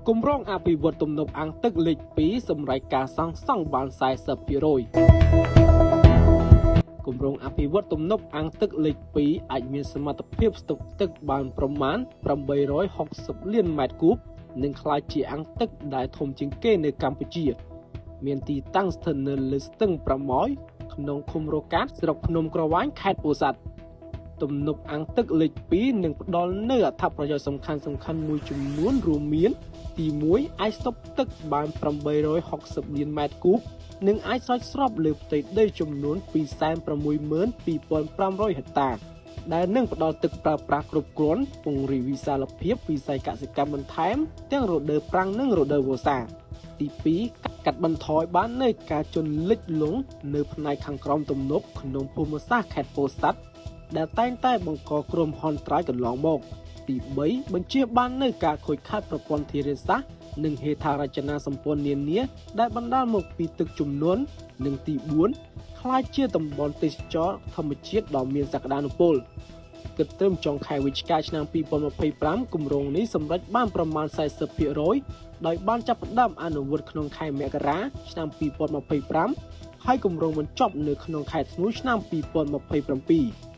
គម្រោងអភិវឌ្ឍទំនប់អាងទឹកលេខ2សម្រាប់ការសាងសង់បាន 40% គម្រោងអភិវឌ្ឍទំនប់អាងទឹកលេខ2អាចមានសមត្ថភាពស្តុកទឹកបានប្រមាណ860លានម៉ែត្រគូបនិងក្លាយជាអាងទឹកដែលធំជាងគេនៅកម្ពុជាមានទីតាំងស្ថិតនៅលើស្ទឹងប្រម៉ោយក្នុងឃុំរកាតស្រុកភ្នំក្រវាញខេត្តពោធិ៍សាត់ទំនប់អាងទឹកលេខ2នឹងផ្ដល់នូវអត្ថប្រយោជន៍សំខាន់មួយចំនួនរួមមានទី1អាចស្តុកទឹកបាន860លានម៉ែត្រគូបនិងអាចស្រោចស្រពលើផ្ទៃដីចំនួន 262,500 ហិកតាដែលនឹងផ្ដល់ទឹកប្រើប្រាស់គ្រប់គ្រាន់ពង្រីកវិសាលភាពវិស័យកសិកម្មបន្ថែមទាំងរដូវប្រាំងនិងរដូវវស្សាទី2កាត់បន្ថយបាននូវការជន់លិចលង់នៅផ្នែកខាងក្រោមទំនប់ក្នុងភូមិសាស្ត្រខេត្តពោធិ៍សាត់ដែលតែងតែបង្កគ្រោះមហន្តរាយកន្លងមកទី3បញ្ជាបាននូវការខូចខាតប្រព័ន្ធធារាសាស្ត្រនិងហេដ្ឋារចនាសម្ព័ន្ធនានាដែលបណ្ដាលមកពីទឹកជំនន់និងទី4ក្លាយជាតំបន់ទេសចរណ៍ធម្មជាតិដ៏មានសក្តានុពលគិតត្រឹមចុងខែវិច្ឆិកាឆ្នាំ2025គម្រោងនេះសម្រេចបានប្រមាណ 40% ដោយបានចាប់ផ្ដើមអនុវត្តក្នុងខែមករាឆ្នាំ2025ហើយគម្រោងបញ្ចប់នៅក្នុងខែធ្នូឆ្នាំ2027